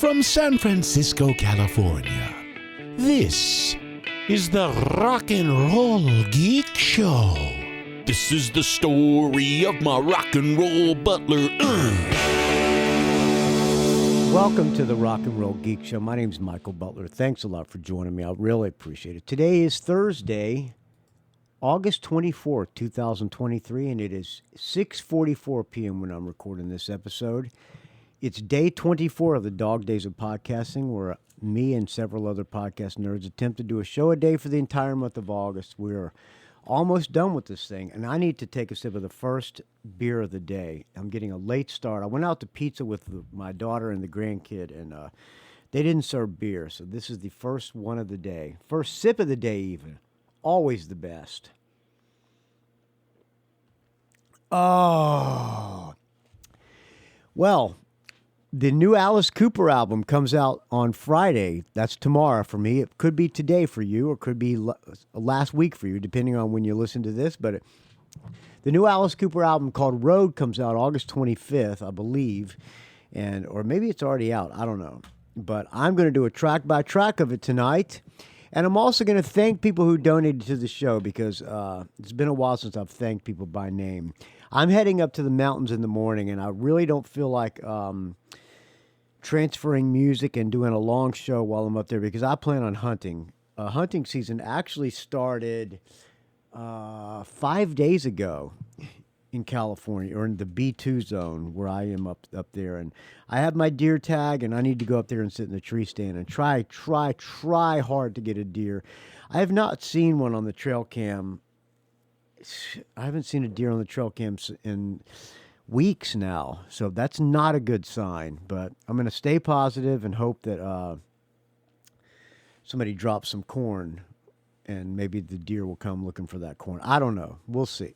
from San Francisco, California. This is the Rock and Roll Geek Show. This is the story of my rock and roll butler. Welcome to the Rock and Roll Geek Show. My name's Michael Butler. Thanks a lot for joining me. I really appreciate it. Today is Thursday, August 24th, 2023, and it is 6:44 p.m. when I'm recording this episode. It's day 24 of the Dog Days of Podcasting, where me and several other podcast nerds attempt to do a show a day for the entire month of August. We're almost done with this thing, and I need to take a sip of the first beer of the day. I'm getting a late start. I went out to pizza with my daughter and the grandkid, and they didn't serve beer, so this is the first one of the day. First sip of the day, even. Always the best. Oh. Well, the new Alice Cooper album comes out on Friday. That's tomorrow for me. It could be today for you, or could be last week for you, depending on when you listen to this. But the new Alice Cooper album called Road comes out August 25th, I believe. Or maybe it's already out. I don't know. But I'm going to do a track-by-track of it tonight. And I'm also going to thank people who donated to the show, because it's been a while since I've thanked people by name. I'm heading up to the mountains in the morning, and I really don't feel like transferring music and doing a long show while I'm up there, because I plan on hunting. Hunting season actually started 5 days ago in California, or in the B2 zone where I am up there. And I have my deer tag, and I need to go up there and sit in the tree stand and try hard to get a deer. I have not seen one on the trail cam. I haven't seen a deer on the trail cam in weeks now, so that's not a good sign. But I'm going to stay positive and hope that somebody drops some corn, and maybe the deer will come looking for that corn. I don't know. We'll see.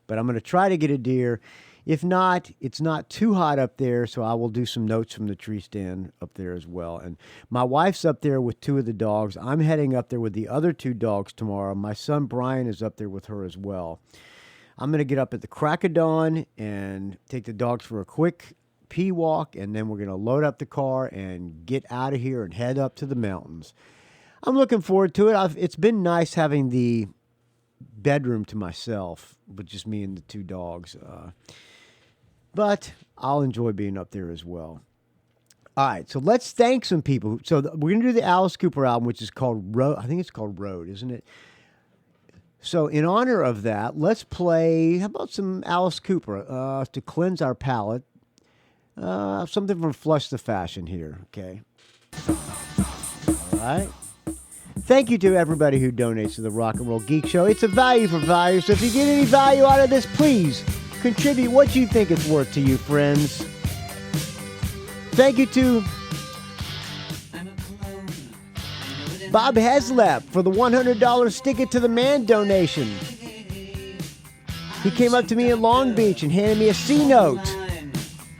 But I'm going to try to get a deer. If not, it's not too hot up there, so I will do some notes from the tree stand up there as well. And my wife's up there with two of the dogs. I'm heading up there with the other two dogs tomorrow. My son Brian is up there with her as well. I'm going to get up at the crack of dawn and take the dogs for a quick pee walk, and then we're going to load up the car and get out of here and head up to the mountains. I'm looking forward to it. It's been nice having the bedroom to myself with just me and the two dogs. But I'll enjoy being up there as well. All right, so let's thank some people. So we're going to do the Alice Cooper album, which is called Road. I think it's called Road, isn't it? So in honor of that, let's play, how about some Alice Cooper to cleanse our palate. Something from Flush the Fashion here, okay? All right. Thank you to everybody who donates to the Rock and Roll Geek Show. It's a value for value, so if you get any value out of this, please contribute what you think it's worth to you, friends. Thank you to Bob Heslep for the $100 Stick It to the Man donation. He came up to me in Long Beach and handed me a C-note.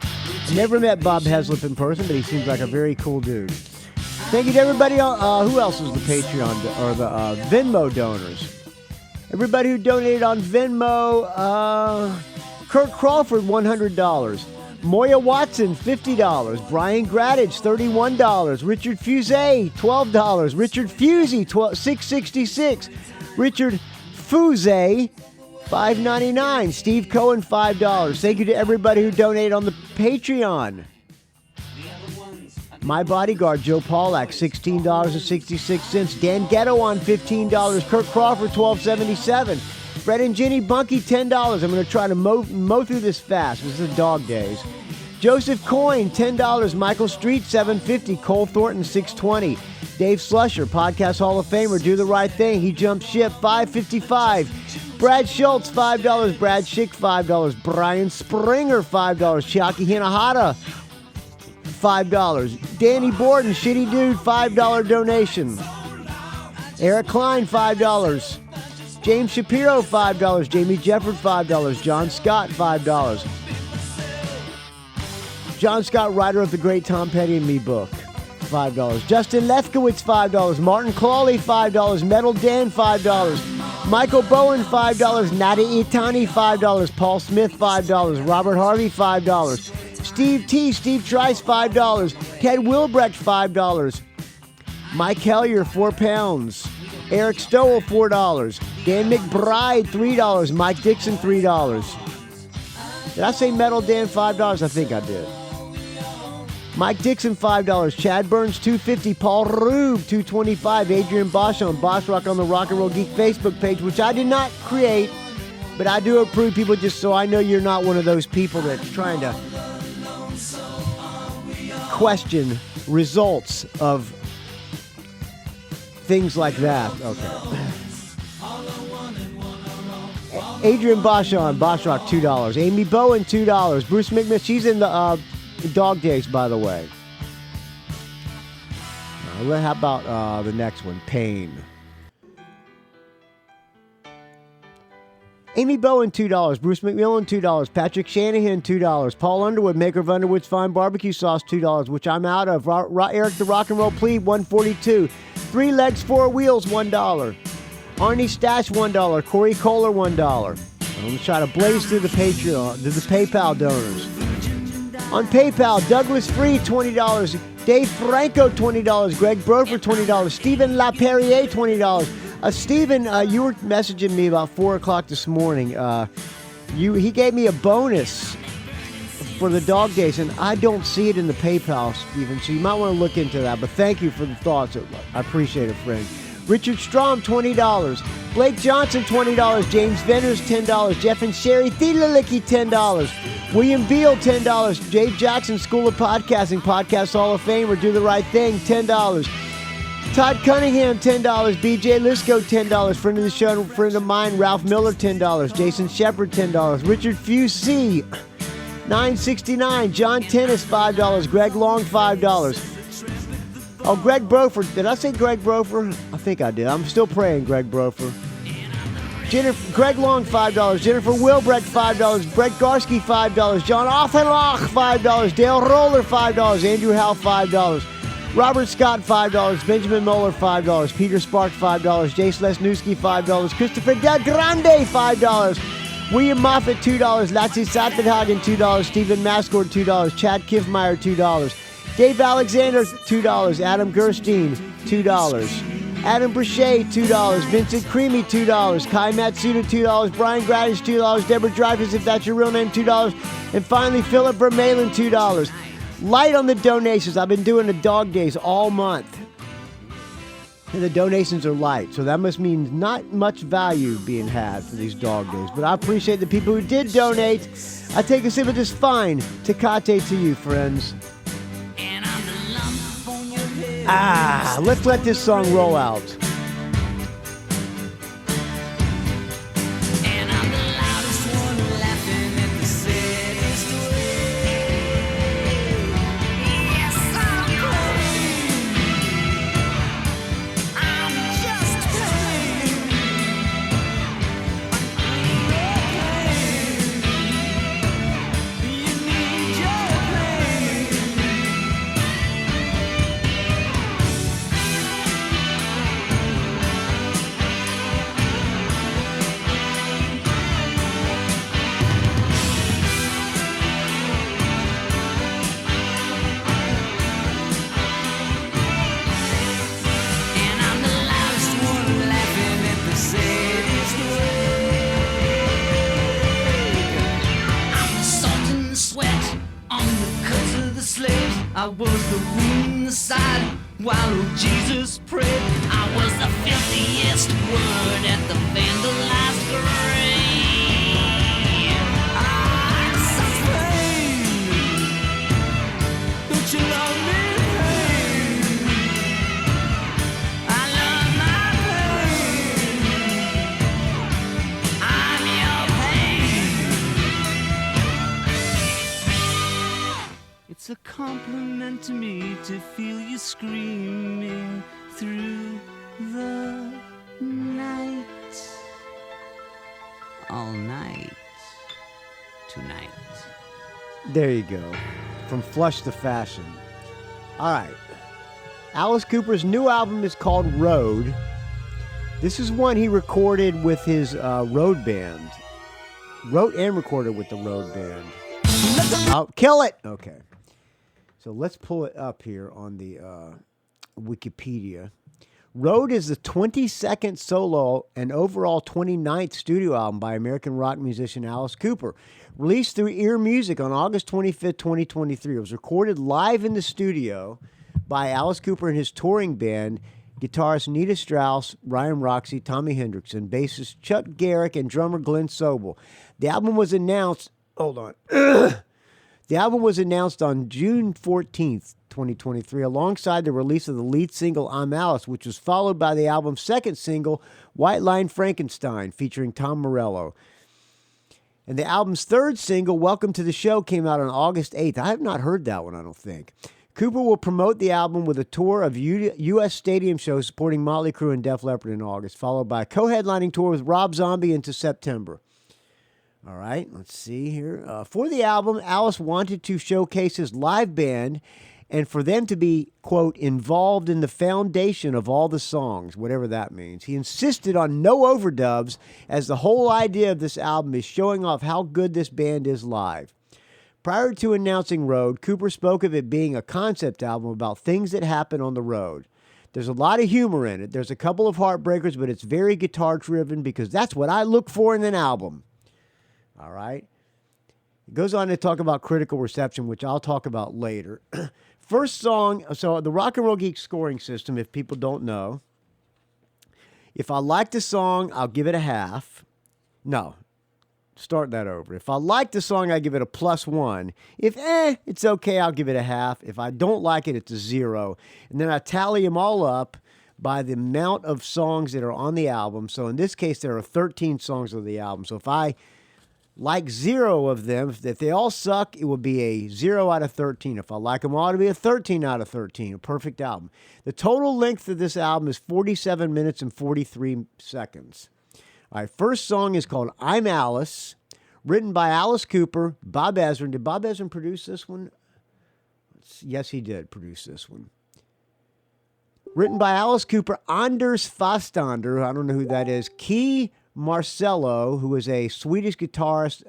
I never met Bob Heslep in person, but he seems like a very cool dude. Thank you to everybody. Who else is the Patreon or the Venmo donors? Everybody who donated on Venmo. Kirk Crawford, $100. Moya Watson, $50. Brian Grattidge, $31. Richard Fusey, $12. Richard Fusey, $6.66. Richard Fusey, $5.99. Steve Cohen, $5. Thank you to everybody who donated on the Patreon. My Bodyguard, Joe Pawlak, $16.66. Dan Gerawan, $15. Kirk Crawford, $12.77. Fred and Ginny, Bunke, $10. I'm going to try to mow through this fast. This is Dog Days. Joseph Coyne, $10. Michael Street, $7.50. Cole Thornton, $6.20. Dave Slusher, Podcast Hall of Famer, Do the Right Thing. He jumped ship, $5.55. Brad Schultz, $5. Brad Shick, $5. Brian Springer, $5. Chiaki Hinohara, $5. Danny Borden, Shitty Dude, $5 donation. Erik Klein, $5. James Shapiro, $5. Jamie Jefford, $5. John Scott, $5. John Scott, writer of the great Tom Petty and Me book, $5. Justin Lefkowitz, $5. Martin Clawley, $5. Metaldan, $5. Michael Bowen, $5. Nadi Itani, $5. Paul Smith, $5. Robert Harvey, $5. Steve T. Steve Trice, $5. Ted Wilbrecht, $5. Mike Hellier, £4. Eric Stowell, $4. Dan McBride, $3. Mike Dixon, $3. Did I say Metal Dan, $5? I think I did. Mike Dixon, $5. Chad Burns, $2.50. Paul Rube, $2.25. Adrian Bosch on Bosch Rock on the Rock and Roll Geek Facebook page, which I did not create, but I do approve people just so I know you're not one of those people that's trying to question results of things like that. Okay. Adrian Bosch on Bosch Rock, $2. Amy Bowen, $2. Bruce McMahon, she's in the Dog Days, by the way. How about the next one? Pain. Amy Bowen, $2. Bruce McMillan, $2. Patrick Shanahan, $2. Paul Underwood, maker of Underwood's Fine Barbecue Sauce, $2, which I'm out of. Eric the Rock and Roll Plebe, $1.42. 3 Legs, 4 Wheels, $1. Arnie Stash, $1. Corey Kohler, $1. I'm going to try to blaze through the Patreon, to the PayPal donors. On PayPal, Douglas Free, $20. Dave Franco, $20. Greg Brofer, $20. Stephen LaPerriere, $20. Stephen, you were messaging me about 4 o'clock this morning. He gave me a bonus for the Dog Days, and I don't see it in the PayPal, Stephen, so you might want to look into that. But thank you for the thoughts. I appreciate it, friend. Richard Strom, $20. Blake Johnson, $20. James Venners, $10. Jeff and Sherry Thielalicki, $10. William Beal, $10. Dave Jackson, School of Podcasting, Podcast Hall of Famer, Do the Right Thing, $10. Todd Cunningham, $10. BJ Lisco, $10. Friend of the show, friend of mine, Ralph Miller, $10. Jason Shepard, $10. Richard Fusey, $9.69. John Tennis, $5. Greg Long, $5. Oh, Greg Brofer. Did I say Greg Brofer? I think I did. I'm still praying, Greg Brofer. Greg Long, $5. Jennifer Wilbrecht, $5. Brett Garski, $5. John Offenloch, $5. Dale Roller, $5. Andrew Howe, $5. Robert Scott, $5. Benjamin Moeller, $5. Peter Spark, $5. Jace Lesniewski, $5. Christopher Del Grande, $5. William Moffat, $2. Latzi Sattenhagen, $2. Stephen Mascord, $2. Chad Kiffmeyer, $2. Dave Alexander, $2. Adam Gerstein, $2. Adam Brachet, $2. Vincent Creamy, $2. Kai Matsuda, $2. Brian Grattidge, $2. Deborah Dreyfus, if that's your real name, $2. And finally, Philip Vermeulen, $2. Light on the donations. I've been doing the Dog Days all month. And the donations are light, so that must mean not much value being had for these Dog Days. But I appreciate the people who did donate. I take a sip of this fine Tecate to you, friends. Let's let this song roll out. I was the wound in the side while Jesus prayed. I was the filthiest word at the vandalized grave. I'm such pain. Don't you love me, pain? I love my pain. I'm your pain. It's a compliment to me to feel you screaming through the night. All night. Tonight. There you go. From Flush to Fashion. All right. Alice Cooper's new album is called Road. This is one he recorded with his road band. Wrote and recorded with the road band. Kill it! Okay. So let's pull it up here on the Wikipedia. Road is the 22nd solo and overall 29th studio album by American rock musician Alice Cooper. Released through Ear Music on August 25th, 2023. It was recorded live in the studio by Alice Cooper and his touring band, guitarist Nita Strauss, Ryan Roxy, Tommy Hendrickson, bassist Chuck Garrick, and drummer Glenn Sobel. The album was announced... Hold on. The album was announced on June 14th, 2023, alongside the release of the lead single, I'm Alice, which was followed by the album's second single, White Line Frankenstein, featuring Tom Morello. And the album's third single, Welcome to the Show, came out on August 8th. I have not heard that one, I don't think. Cooper will promote the album with a tour of U.S. stadium shows supporting Motley Crue and Def Leppard in August, followed by a co-headlining tour with Rob Zombie into September. All right, let's see here. For the album, Alice wanted to showcase his live band and for them to be, quote, involved in the foundation of all the songs, whatever that means. He insisted on no overdubs, as the whole idea of this album is showing off how good this band is live. Prior to announcing Road, Cooper spoke of it being a concept album about things that happen on the road. There's a lot of humor in it. There's a couple of heartbreakers, but it's very guitar-driven because that's what I look for in an album. All right? It goes on to talk about critical reception, which I'll talk about later. First song, so the Rock and Roll Geek scoring system, if people don't know, if I like the song, I'll give it a half. No, start that over. If I like the song, I give it a +1. If it's okay, I'll give it a half. If I don't like it, it's a 0. And then I tally them all up by the amount of songs that are on the album. So in this case, there are 13 songs of the album. So if I like 0 of them, if they all suck, it would be a 0 out of 13. If I like them all, it would be a 13 out of 13. A perfect album. The total length of this album is 47 minutes and 43 seconds. All right, first song is called I'm Alice, written by Alice Cooper, Bob Ezrin. Did Bob Ezrin produce this one? Yes, he did produce this one. Written by Alice Cooper, Anders Fastander, I don't know who that is, Key Marcello, who is a Swedish guitarist,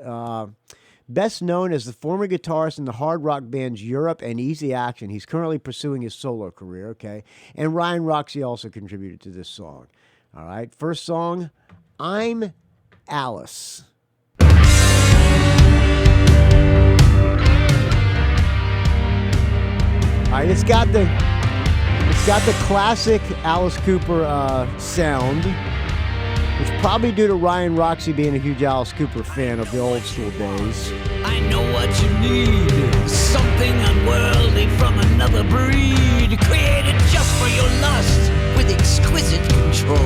best known as the former guitarist in the hard rock bands Europe and Easy Action. He's currently pursuing his solo career, okay? And Ryan Roxy also contributed to this song. All right, first song, I'm Alice. All right, it's got the classic Alice Cooper sound. It's probably due to Ryan Roxy being a huge Alice Cooper fan of the old school days. I know what you need, something unworldly from another breed, created just for your lust with exquisite control.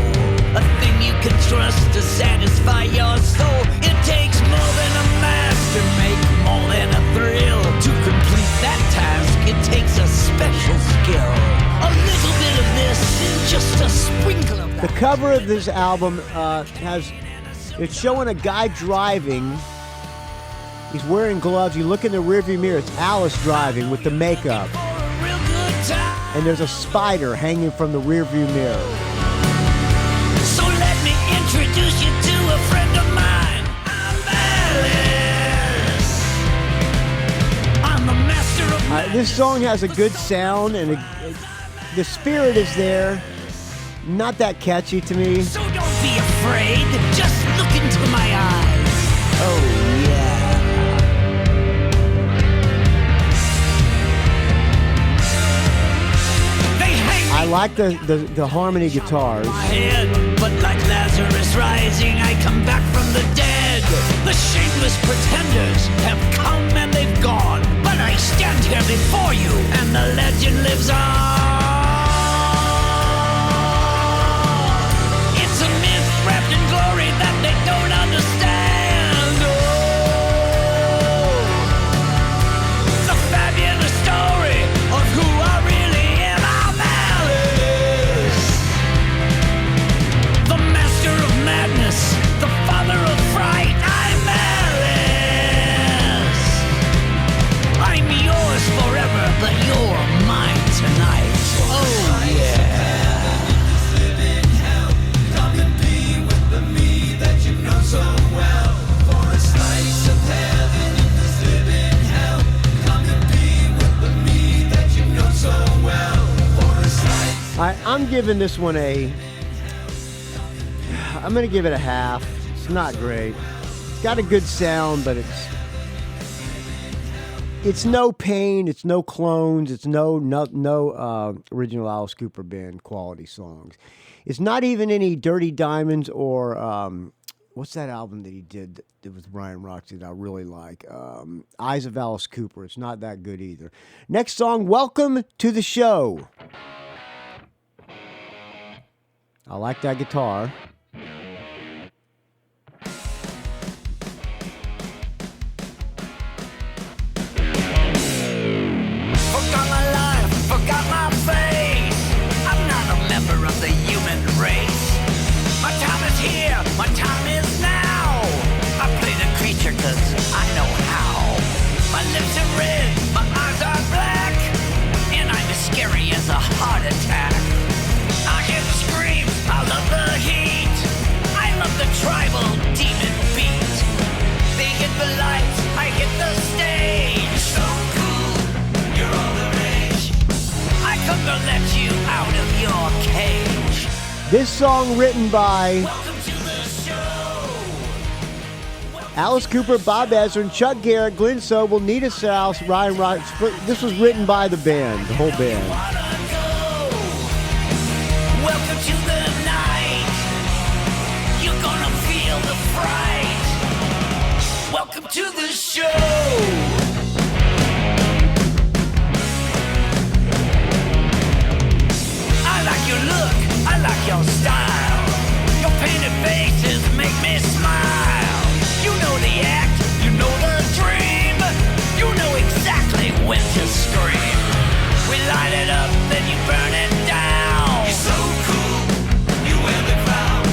A thing you can trust to satisfy your soul. It takes more than a master, make more than a thrill. To complete that task, it takes a special skill. A little bit of this, just a sprinkle of that. The cover of this album it's showing a guy driving. He's wearing gloves. You look in the rearview mirror, it's Alice driving with the makeup. And there's a spider hanging from the rearview mirror. So let me introduce you to a friend of mine. I'm Alice. I'm the master of This song has a good sound and the spirit is there. Not that catchy to me. So don't be afraid, just look into my eyes. Oh yeah. They hang I like the harmony guitars. my head, but like Lazarus rising, I come back from the dead. The shameless pretenders have come and they've gone, but I stand here before you, and the legend lives on. It's a myth wrapped in glory that they don't understand. Oh, the fabulous story of who I really am. I'm Alice, the master of madness, the father of fright. I'm Alice. I'm yours forever, but you're mine tonight. I'm giving this one I'm going to give it a half. It's not great. It's got a good sound, but it's no Pain, it's no clones, it's no original Alice Cooper Band quality songs. It's not even any Dirty Diamonds or what's that album that he did with Brian Roxy that I really like? Eyes of Alice Cooper. It's not that good either. Next song, Welcome to the Show. I like that guitar. Forgot my life, forgot my face. I'm not a member of the human race. My time is here, my time is now. I play the creature cause I know how. My lips are red, my eyes are black, and I'm as scary as a heart attack. I hear the screams, I love the heat. I love the tribal demon beat. They hit the lights, I hit the stage. So cool, you're all the rage. I come to let you out of your cage. This song written by Welcome to the show. Alice Cooper, Bob Ezrin, Chuck Garrett, Glenn Sobel, Nita Strauss, Ryan Rock. This was written by the band, the whole band. Welcome to the night. You're gonna feel the fright. Welcome to the show. I like your look, I like your style. Your painted faces make me smile. You know the act, you know the dream. You know exactly when to scream. We light it up, then you burn it down. You're so cool, you wear the crown.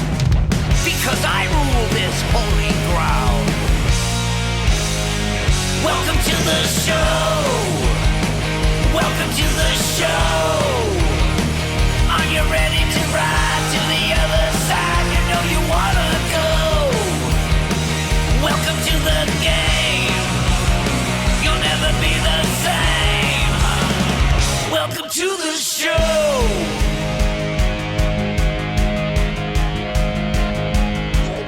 Because I rule this holy ground. Welcome to the show. Welcome to the show. Are you ready to ride to the other side? You know you wanna go. Welcome to the game. You'll never be the same. Welcome to the show.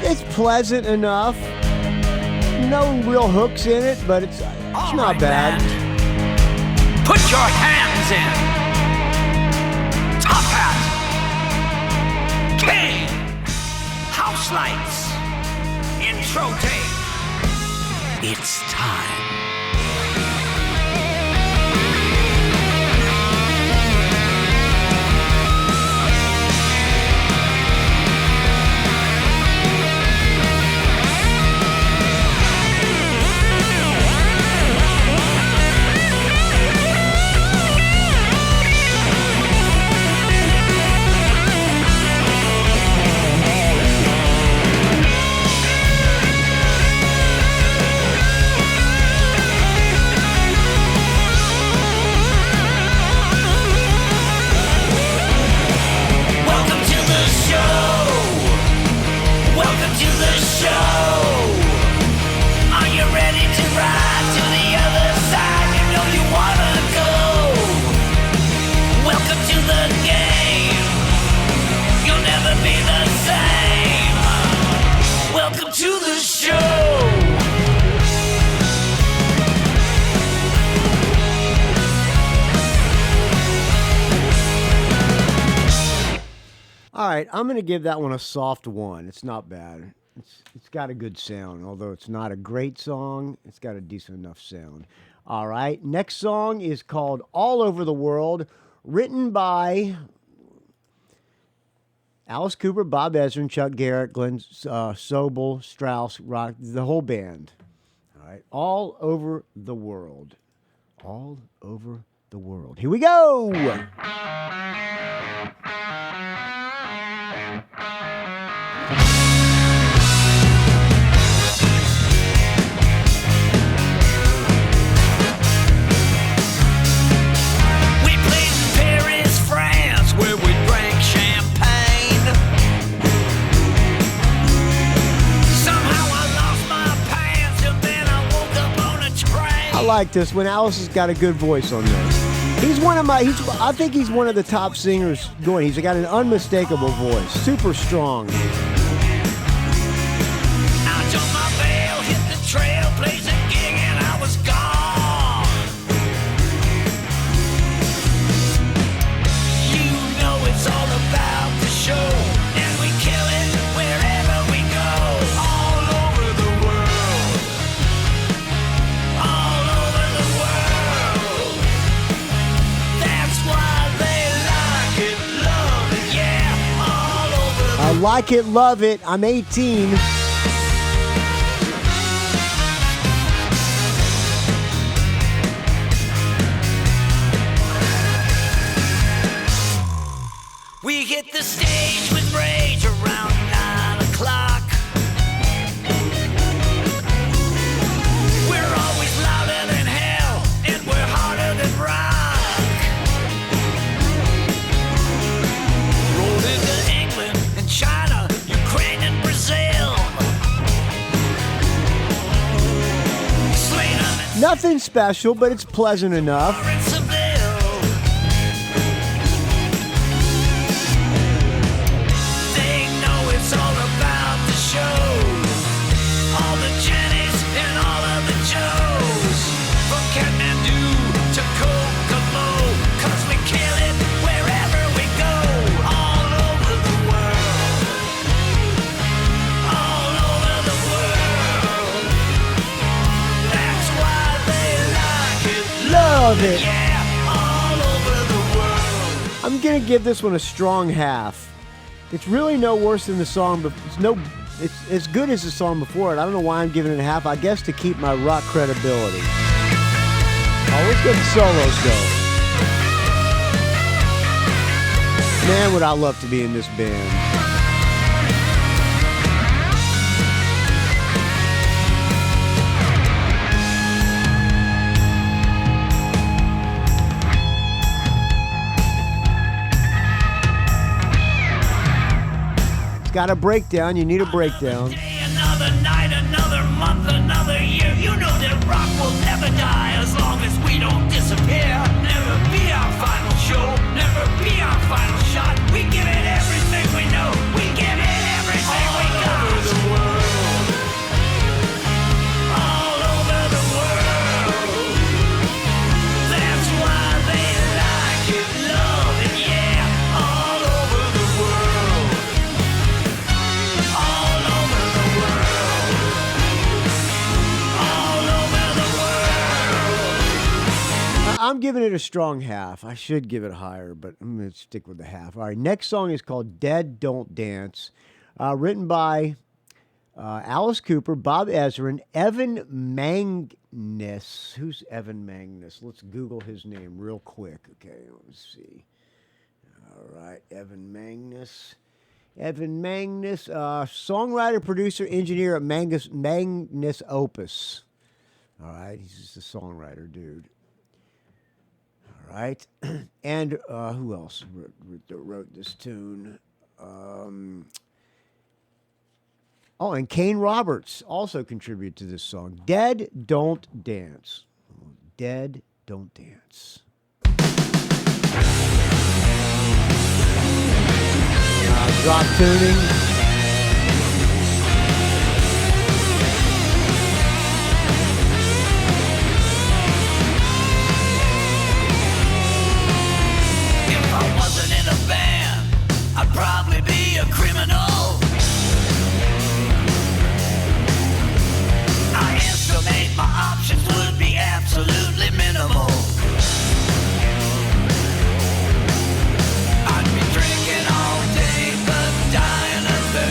It's pleasant enough. No real hooks in it, but it's All not right, bad. band. Put your hands in. Top hat. King. House lights. Intro tape. It's time. All right, I'm going to give that one a soft 1. It's not bad. It's got a good sound. Although it's not a great song, it's got a decent enough sound. All right, next song is called All Over the World, written by Alice Cooper, Bob Ezrin, Chuck Garrett, Glenn Sobel, Strauss, Rock, the whole band. All right, All Over the World. All Over the World. Here we go! I like this when Alice has got a good voice on this. He's one of I think he's one of the top singers going. He's got an unmistakable voice. Super strong. Out on my veil, hit the trail, plays a gig, and I was gone. You know it's all about the show, and we kill it wherever we go. All over the world. All over the world. That's why they like it, love it, yeah. All over the I like it, love it. I'm 18. We hit the stage with rage around 9 o'clock. We're always louder than hell, and we're harder than rock. Rolled into England and China, Ukraine and Brazil. Slain them and Nothing special, but it's pleasant enough. in Seville. They know it's all about the show. All the Jennies and all of the Joes. From Kathmandu to Kokomo. 'Cause we kill it wherever we go. All over the world. All over the world. That's why they like it. Love it. Yeah, all over the world. I'm gonna give this one a strong half. It's really no worse than the song, but it's as good as the song before it. I don't know why I'm giving it a half. I guess to keep my rock credibility. Oh, let's get the solos going. Man, would I love to be in this band. It's got a breakdown. You need a breakdown. Day, another night, another month, another year. You know that rock will never die as long as we don't disappear. Never be our final show, never be our final shot. We give it everything we know. We give it everything we got. All over the world. All over the world. That's why they like it, love it, yeah. All over the world. All over the world. All over the world. I'm giving it a strong half. I should give it higher, but I'm going to stick with the half. All right, next song is called Dead Don't Dance, written by Alice Cooper, Bob Ezrin, Evan Magnus. Who's Evan Magnus? Let's Google his name real quick. Okay, let's see. All right, Evan Magnus. Evan Magnus, songwriter, producer, engineer at Magnus Opus. All right, he's just a songwriter, dude. All right, and who else wrote this tune? Oh, and Kane Roberts also contributed to this song. Dead Don't Dance. Dead Don't Dance. Drop tuning. If I wasn't in a band, I'd probably be a criminal. I estimate my options would be absolutely minimal. I'd be drinking all day but dying of thirst.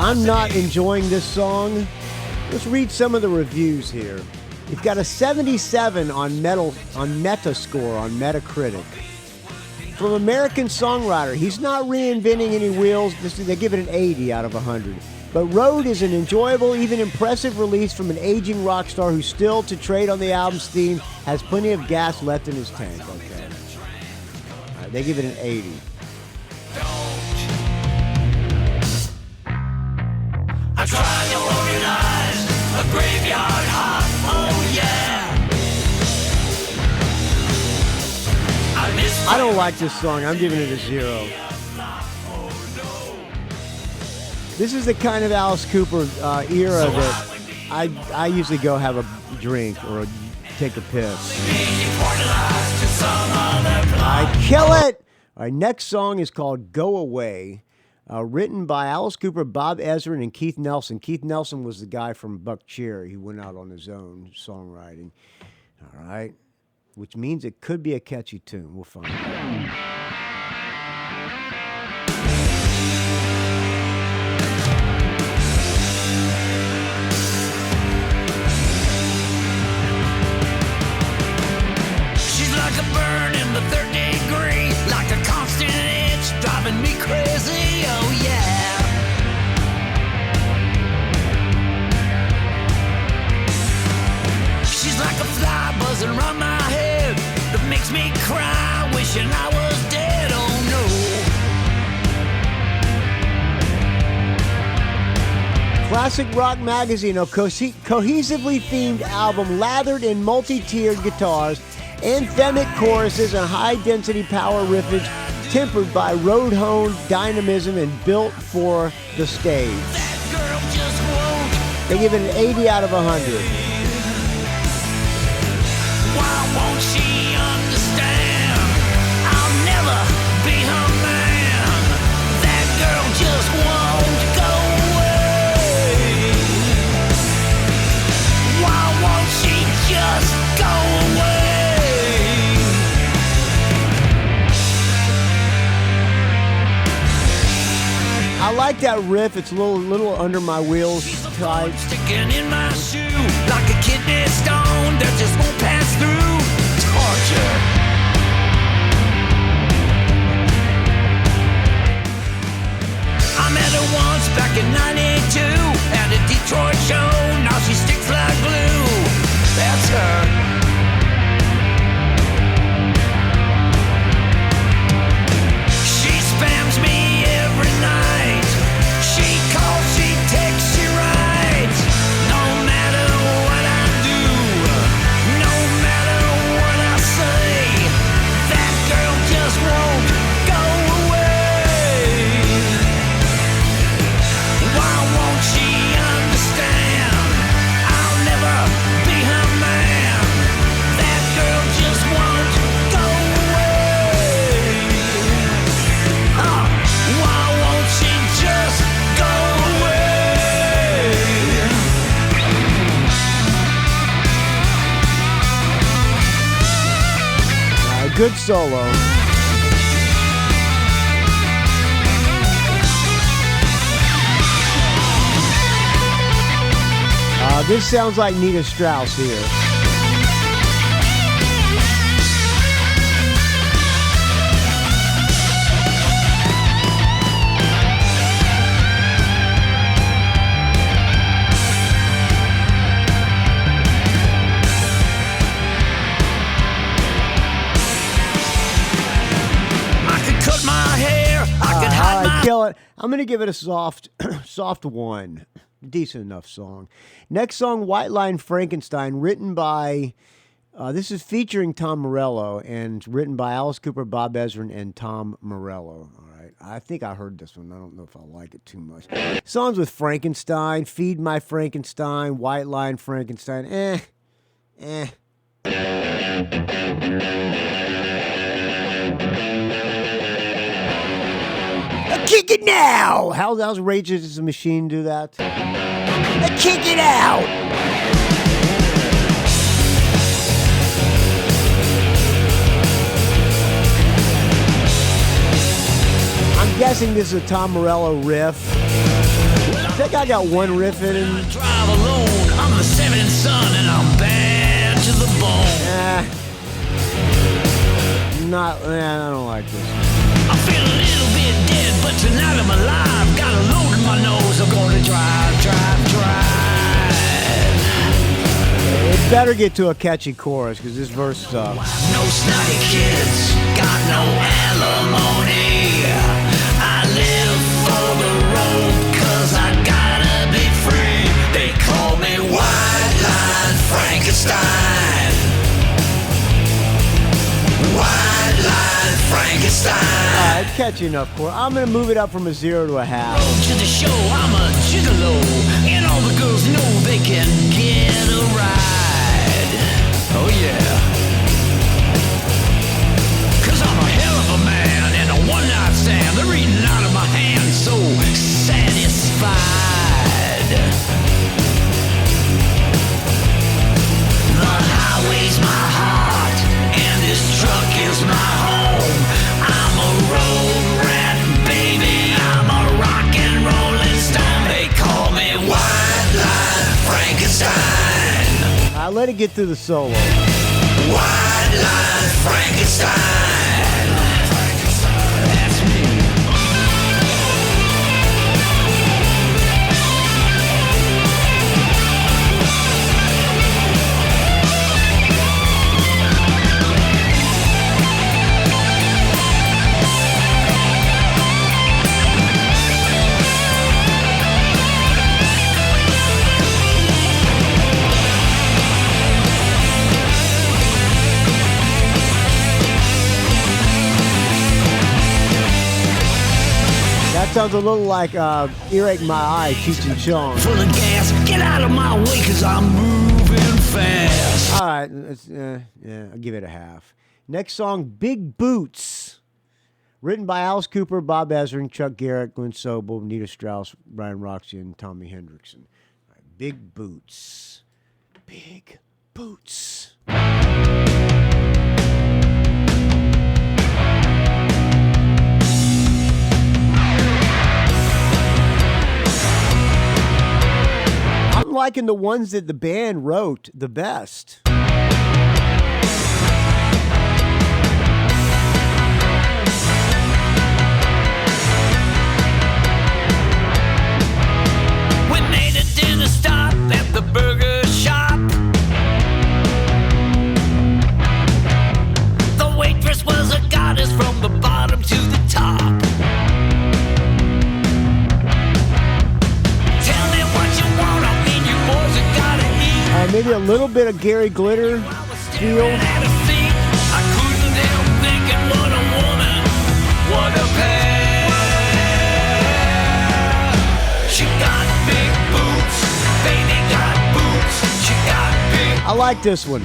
I'm not enjoying this song. Let's read some of the reviews here. It's got a 77 on Metascore on Metacritic. From American Songwriter, he's not reinventing any wheels. They give it an 80 out of 100. But Road is an enjoyable, even impressive release from an aging rock star who still, to trade on the album's theme, has plenty of gas left in his tank. Okay. All right, they give it an 80. I tried to organize a graveyard hop, oh yeah. I don't like this song. I'm giving it a 0. This is the kind of Alice Cooper era that I usually go have a drink or take a piss. I kill it! All right, next song is called Go Away. Written by Alice Cooper, Bob Ezrin, and Keith Nelson. Keith Nelson was the guy from Buck Cherry who went out on his own songwriting. All right. Which means it could be a catchy tune. We'll find out. She's like a burn in the third degree, like a constant itch driving me crazy, oh yeah. She's like a fly buzzing around my head that makes me cry, wishing I was dead, oh no. Classic Rock Magazine, a cohesively themed album lathered in multi-tiered guitars, anthemic choruses, and high-density power riffage tempered by road-honed dynamism and built for the stage. That girl just won't. They give it an 80 out of 100. Why won't she understand? I'll never be her man. That girl just won't go away. Why won't she just go away? I like that riff. It's a little under my wheels tight. Sticking in my shoe like a kidney stone that just won't pass through. Torture. I met her once back in '92 at a Detroit show. Now she sticks like glue. That's her. She spams me every night. She calls, she texts, she writes. No matter what I do, no matter what I say, that girl just won't go away. Why won't she understand? I'll never be her man. That girl just won't go away. Why won't she just go away? Good solo. This sounds like Nita Strauss here. Kill it. I'm going to give it a soft 1. Decent enough song. Next song, White Line Frankenstein, written by, this is featuring Tom Morello, and written by Alice Cooper, Bob Ezrin, and Tom Morello. All right. I think I heard this one. I don't know if I like it too much. Songs with Frankenstein, Feed My Frankenstein, White Line Frankenstein, Kick it now! How's Rage Against the Machine do that? Kick it out! I'm guessing this is a Tom Morello riff. Well, That guy got one riff in him. Drive alone. I'm the seventh son and I'm bad to the bone. I don't like this. I feel a little bit dead, but tonight I'm alive. Got a load in my nose. I'm gonna drive. It better get to a catchy chorus, because this verse sucks. No snotty kids, got no alimony. I live for the road, cause I gotta be free. They call me White Line Frankenstein. White Line Frankenstein. Alright, catchy enough chorus. I'm gonna move it up from a 0 to a half. Road to the show, I'm a gigolo, and all the girls know they can get a ride. Oh yeah. Cause I'm a hell of a man and a one-night stand. They're eating out of my hand, so satisfied. The highway's my heart, and this truck is my home. I'm a road rat, baby. I'm a rock and rolling stone. They call me White Line Frankenstein. Let it get through the solo. White Line Frankenstein. That's me. That sounds a little like Erik My Eye, Cheech and Chong. Full of gas, get out of my way, cause I'm moving fast. All right, I'll give it a half. Next song, Big Boots. Written by Alice Cooper, Bob Ezrin, Chuck Garrett, Glenn Sobel, Nita Strauss, Brian Roxy, and Tommy Hendrickson. All right, Big Boots. Big Boots. I'm liking the ones that the band wrote the best. We made a dinner stop at the burger shop. The waitress was a goddess from the bottom to the top. Tell me what you want, I mean you boys have gotta eat. Maybe a little bit of Gary Glitter feel. At a seat, I couldn't help thinking what a woman, what a pair. She got big boots, baby got boots. She got big. I like this one.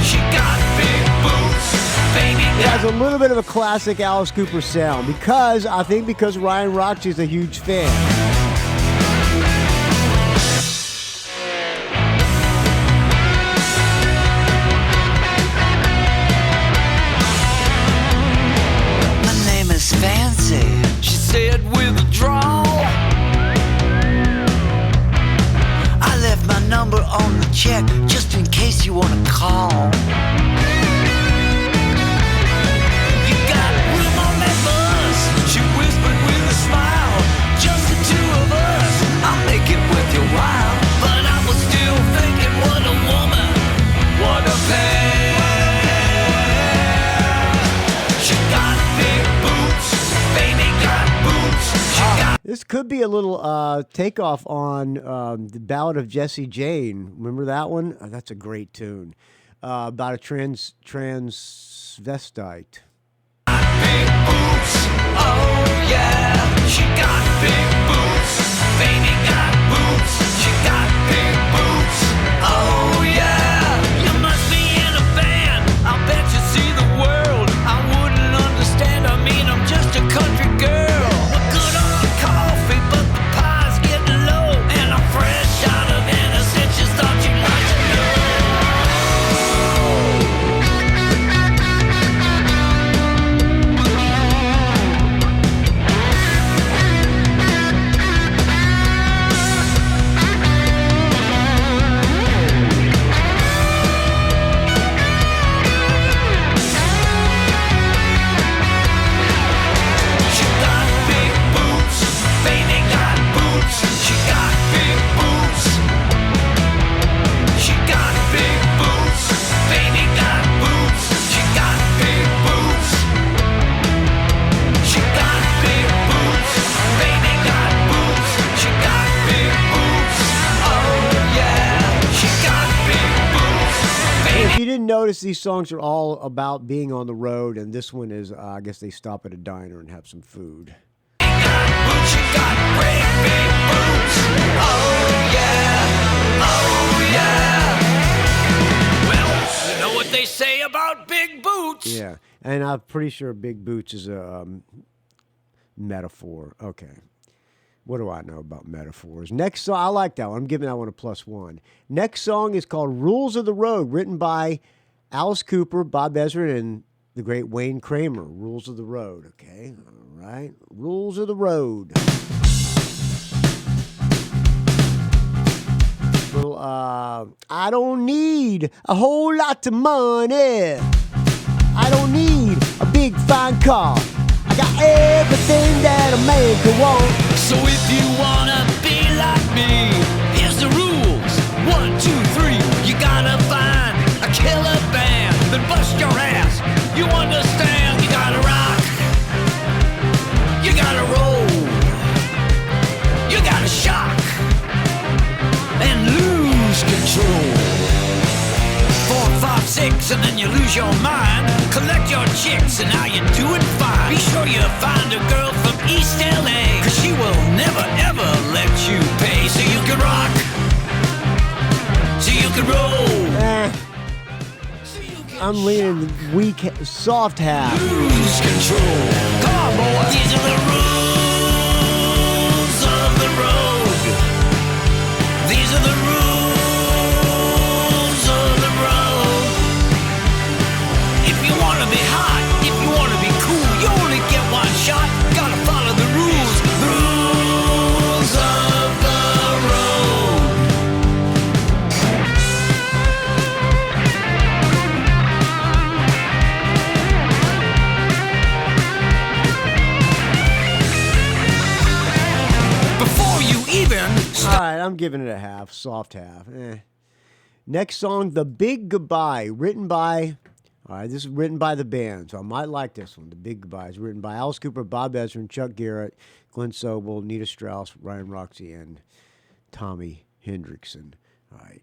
She got big boots, baby It got. has a little bit of a classic Alice Cooper sound because Ryan Roxy's a huge fan. My name is Fancy, she said with a drawl. I left my number on the check just in case you wanna call. You got room on that bus, she whispered with a smile. Just the two of us, I'll make it worth your while. But I was still thinking, what a woman, what a pair. She got big boots, baby got boots. She got. This could be a little takeoff on the Ballad of Jessie Jane. Remember that one? Oh, that's a great tune. About a transvestite. Big boots, oh yeah. She got big boots, baby got boots. She got big boots, oh yeah. You must be in a band, I bet you see the world. I wouldn't understand, I mean I'm just a country girl. We're good on the coffee, but the pie's getting low. And I'm fresh out of innocence, just thought you'd like to know. didn't notice, these songs are all about being on the road, and this one is, I guess they stop at a diner and have some food. Boots, you got great big boots. Oh yeah, oh yeah. Well, you know what they say about big boots. Yeah, and I'm pretty sure big boots is a metaphor. Okay. What do I know about metaphors? Next song, I like that one. I'm giving that one a +1. Next song is called Rules of the Road, written by Alice Cooper, Bob Ezrin, and the great Wayne Kramer. Rules of the Road, okay? All right. Rules of the Road. Well, I don't need a whole lot of money. I don't need a big fine car. I got everything that a man could want. So if you wanna be like me, here's the rules. 1, 2, 3. You gotta find a killer band, then bust your ass. You understand? You gotta rock. You gotta roll. You gotta shock and lose control. 4, 5, 6, and then you lose your mind. Collect your chicks, and now you're doing fine. Be sure you find a girl from East LA, 'cause she will never ever let you pay. So you can rock, so you can roll. I'm leaning the weak, soft half. Lose control. Come on, boy. These are the rules of the road. These are the rules of the road. If you want to be hot, if you want to be cool, you only get one shot. Gotta follow the rules. Rules of the road. Before you even All right, I'm giving it a half, soft half. Next song, The Big Goodbye, written by, all right, this is written by the band, so I might like this one. The Big Goodbye is written by Alice Cooper, Bob Ezrin, Chuck Garrett, Glenn Sobel, Nita Strauss, Ryan Roxy, and Tommy Hendrickson. All right,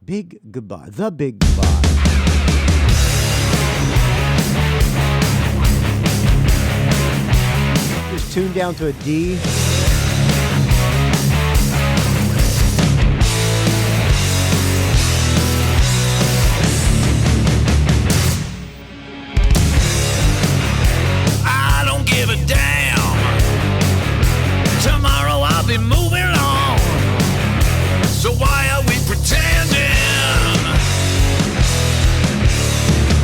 Big Goodbye, The Big Goodbye. Just tuned down to a D. I don't give a damn. Tomorrow I'll be moving on. So why are we pretending?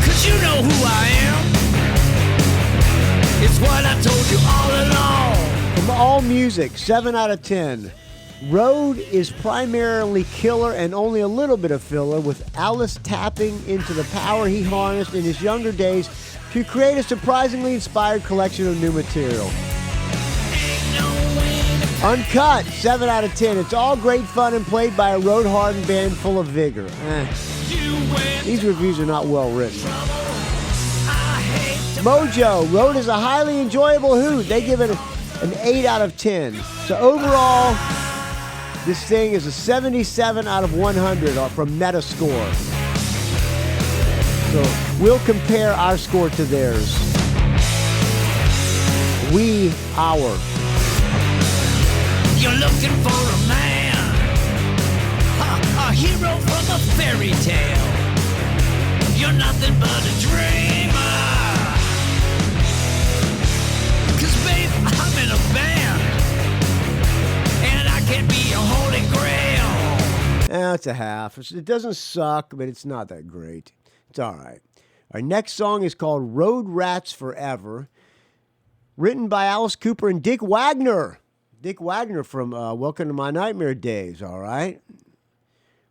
'Cause you know who I am. It's what I told you all along. From All Music, 7 out of 10. Road is primarily killer and only a little bit of filler, with Alice tapping into the power he harnessed in his younger days to create a surprisingly inspired collection of new material. Uncut, 7 out of 10. It's all great fun and played by a road-hardened band full of vigor. These reviews are not well written. Mojo, Road is a highly enjoyable hoot. They give it an 8 out of 10. So overall, this thing is a 77 out of 100 from Metascore. So we'll compare our score to theirs. Our. You're looking for a man, a hero from a fairy tale. You're nothing but a dreamer. 'Cause babe, I'm in a band, and I can be a holy grail. It's a half. It doesn't suck, but it's not that great. It's all right. Our next song is called Road Rats Forever, written by Alice Cooper and Dick Wagner. Dick Wagner from Welcome to My Nightmare Days, all right?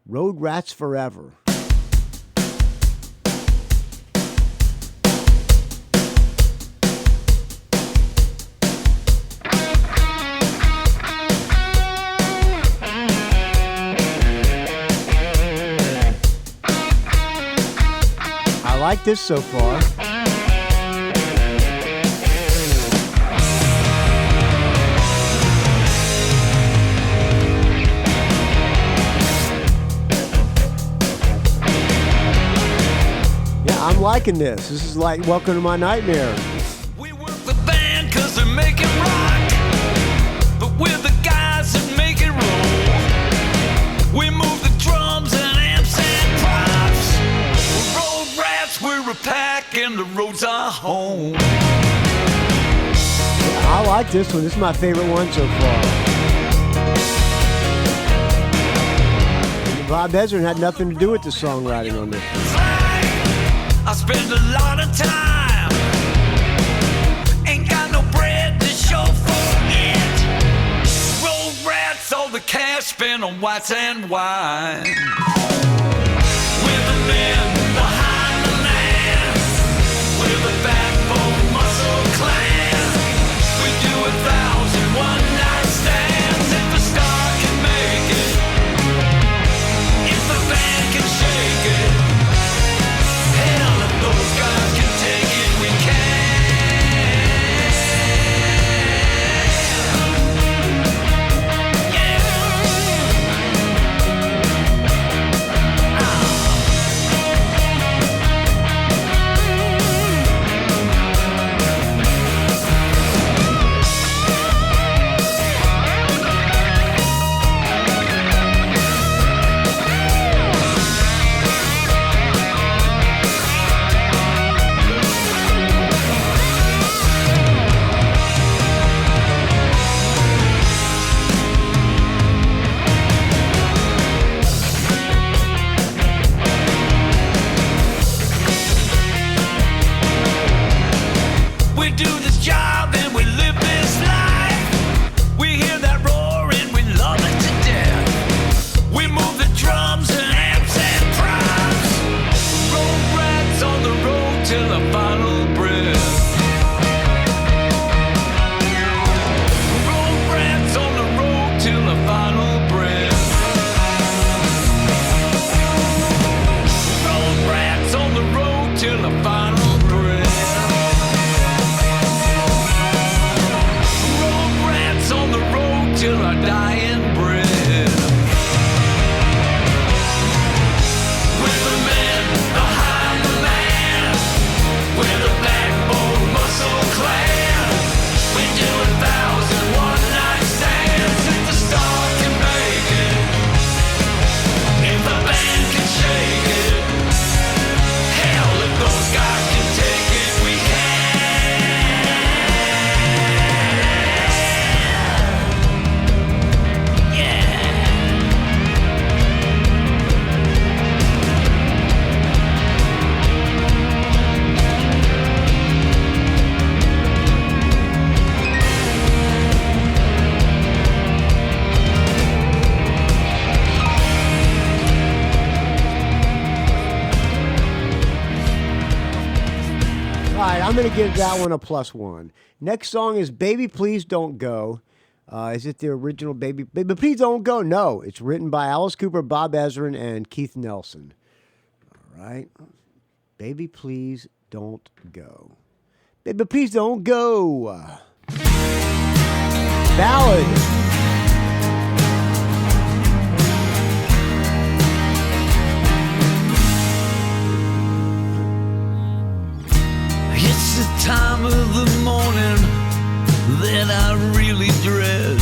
Road Rats Forever. I like this so far. liking this. This is like Welcome to My Nightmare. We work the band cause they make it rock, but we're the guys that make it roll. We move the drums and amps and props. We're road rats, we're a pack, and the roads are home. I like this one. This is my favorite one so far. Bob Ezrin had nothing to do with the songwriting on this. I spend a lot of time, ain't got no bread to show for it. Road rats, all the cash spent on whites and wine. We're the men behind the land, we're the backbone muscle clan. We do 1,000 one-night stands if the star can make it, if the band can shake it. Hell, if those guys can take it, we I'm going to give that one a +1. Next song is Baby Please Don't Go. Is it the original Baby Please Don't Go? No, it's written by Alice Cooper, Bob Ezrin, and Keith Nelson. All right. Baby Please Don't Go. Baby Please Don't Go. Ballad. It's the time of the morning that I really dread.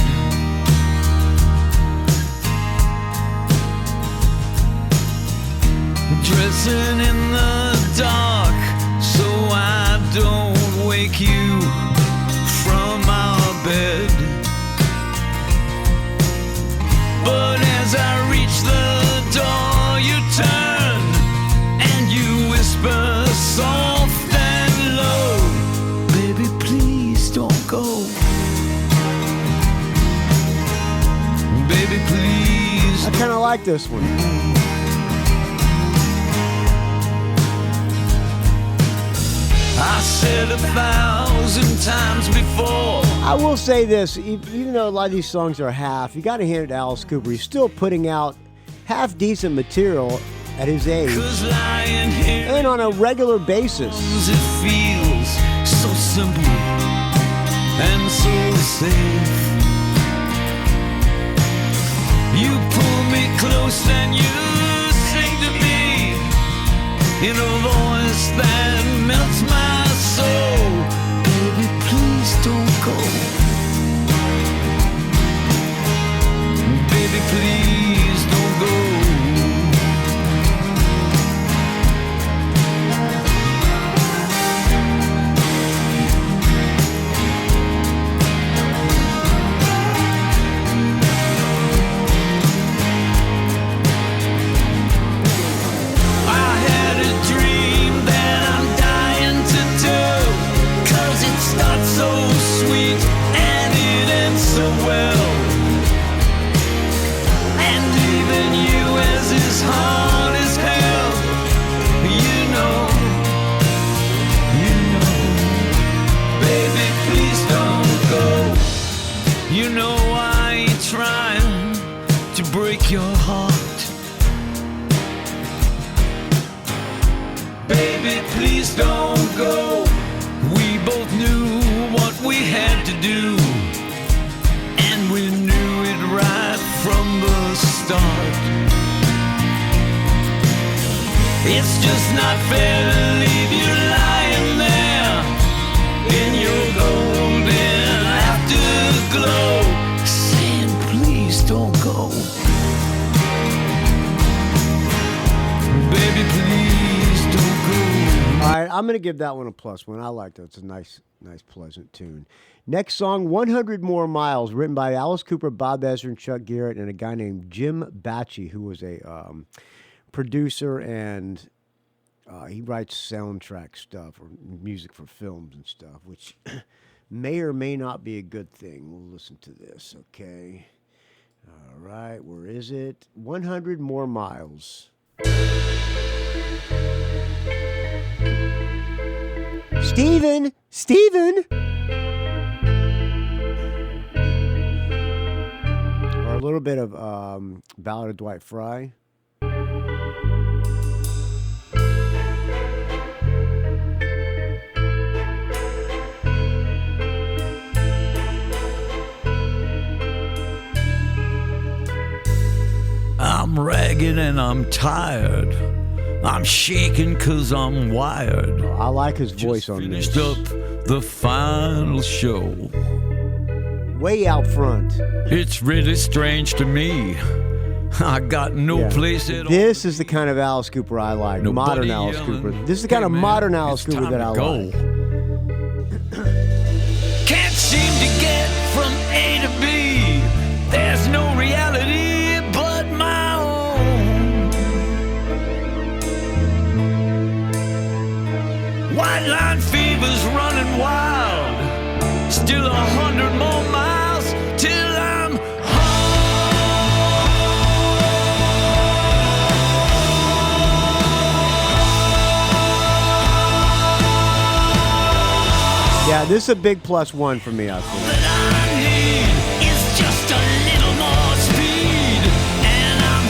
Dressing in the dark so I don't wake you from our bed. But as I reach the door, you turn and you whisper soft and low, baby, please don't go. Baby, please. I kind of like this one. I said 1,000 times before. I will say this, even though a lot of these songs are half, you got to hand it to Alice Cooper. He's still putting out half-decent material at his age and on a regular basis. It feels so simple and so safe. You pull me close and you sing to me in a voice that It's just not fair to leave you lying there in your golden afterglow, saying please don't go. Baby, please don't go. All right, I'm going to give that one a +1. I like that. It's a nice, pleasant tune. Next song, 100 More Miles, written by Alice Cooper, Bob Ezra, and Chuck Garrett, and a guy named Jim Batchy, who was a producer, and he writes soundtrack stuff or music for films and stuff, which may or may not be a good thing. We'll listen to this, okay? All right, where is it? 100 More Miles. Steven! Or a little bit of Ballad of Dwight Fry. I'm ragged and I'm tired. I'm shaking 'cause I'm wired. I like his voice on this. Finished up the final show. Way out front. It's really strange to me. I got no place at all. This is the kind of Alice Cooper I like. Modern Alice Cooper. This is the kind of modern Alice Cooper that I like. Can't seem to get from A to B. There's no reality but my own. White line fever's running wild. Still 100 more miles till I'm home. Yeah, this is a big +1 for me, I think. That I need is just a little more speed, and I'm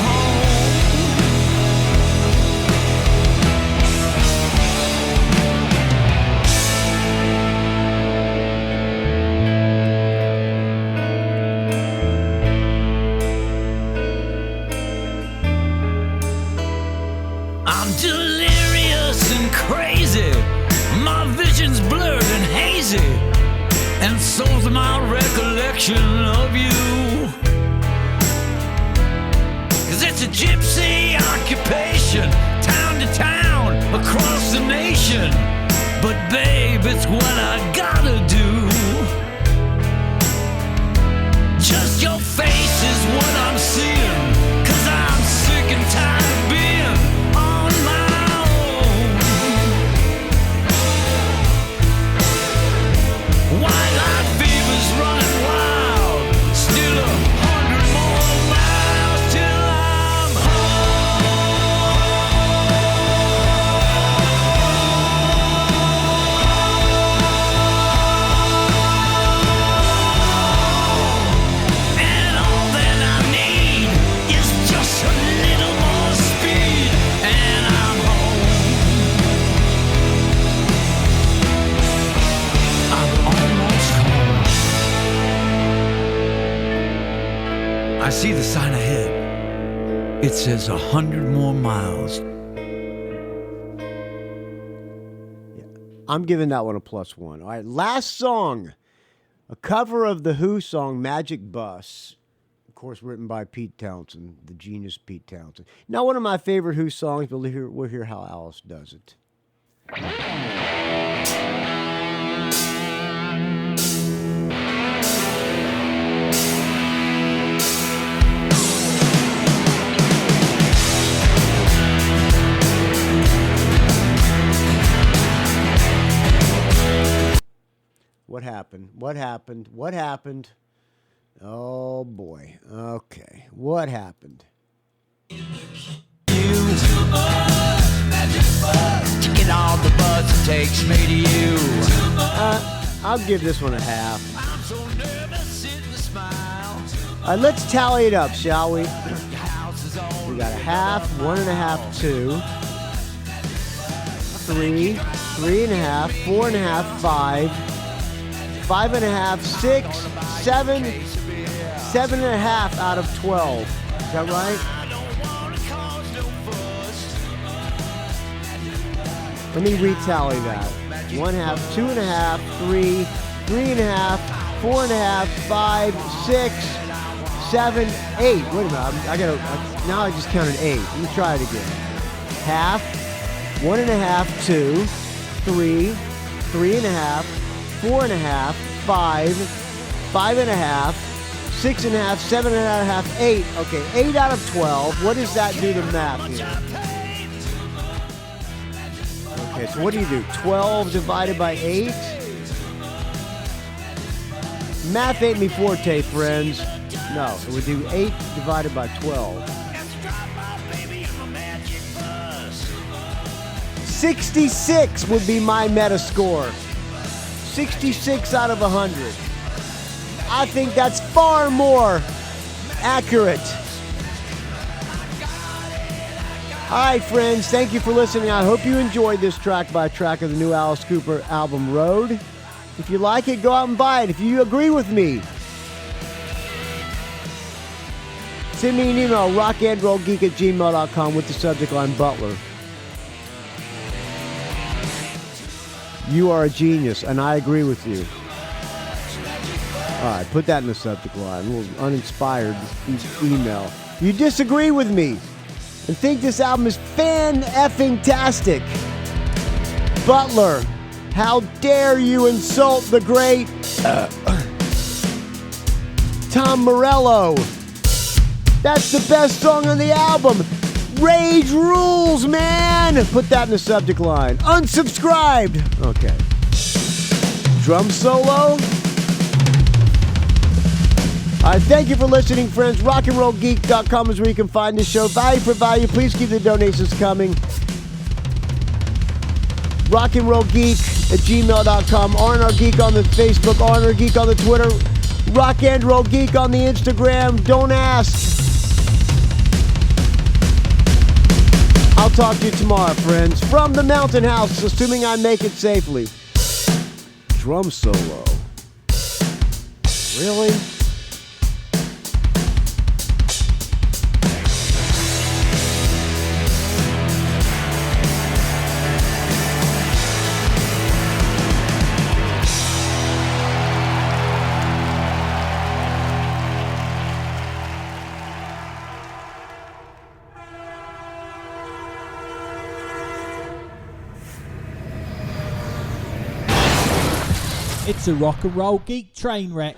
I'm delirious and crazy. My vision's blurred and hazy, and so's my recollection of you. 'Cause it's a gypsy occupation, town to town, across the nation. But babe, it's what I gotta do. Just your face is what I'm seeing, 'cause I'm sick and tired of being on my own. White line fever's running wild. Still 100 more miles till I'm home. And all that I need is just a little more speed, and I'm home. I'm almost home. I see the sign ahead. It says 100 more miles. I'm giving that one a +1. All right, last song. A cover of the Who song, Magic Bus. Of course, written by Pete Townsend, the genius Pete Townsend. Not one of my favorite Who songs, but we'll hear how Alice does it. What happened? What happened? What happened? Oh, boy. Okay. What happened? To get all the buzz it takes me to you. I'll give this one a half. I'm so nervous in the smile. All right, let's tally it up, shall we? Your house is all We got a half, 1.5, 2, 3, 3.5, 4.5, 5, 5.5, 6, 7, 7.5 out of 12. Is that right? I don't wanna cause no fuss. Let me retally that. 1/2, 2.5, 3, 3.5, 4.5, 5, 6, 7, 8. Wait a minute. Now I just counted 8. Let me try it again. Half, 1.5, 2, 3, 3.5, 4.5, 5, 5.5, 6.5, 7.5, 8. Okay, 8 out of 12. What does that do to math here? Okay, so what do you do? 12 divided by 8? Math ain't me forte, friends. No, it would do 8 divided by 12. 66 would be my meta score. 66 out of 100. I think that's far more accurate. All right, friends, thank you for listening. I hope you enjoyed this track by track of the new Alice Cooper album, Road. If you like it, go out and buy it. If you agree with me, send me an email, rockandrollgeek@gmail.com with the subject line Butler. You are a genius, and I agree with you. All right, put that in the subject line. A little uninspired email. You disagree with me and think this album is fan-effing-tastic. Butler, how dare you insult the great Tom Morello. That's the best song on the album. Rage rules, man. Put that in the subject line. Unsubscribed. Okay. Drum solo. All right, thank you for listening, friends. RockandRollGeek.com is where you can find this show. Value for value. Please keep the donations coming. RockandRollGeek@gmail.com. R&R Geek on the Facebook. R&R Geek on the Twitter. Rock and Roll Geek on the Instagram. Don't ask. I'll talk to you tomorrow, friends. From the Mountain House, assuming I make it safely. Drum solo. Really? It's a rock and roll geek train wreck.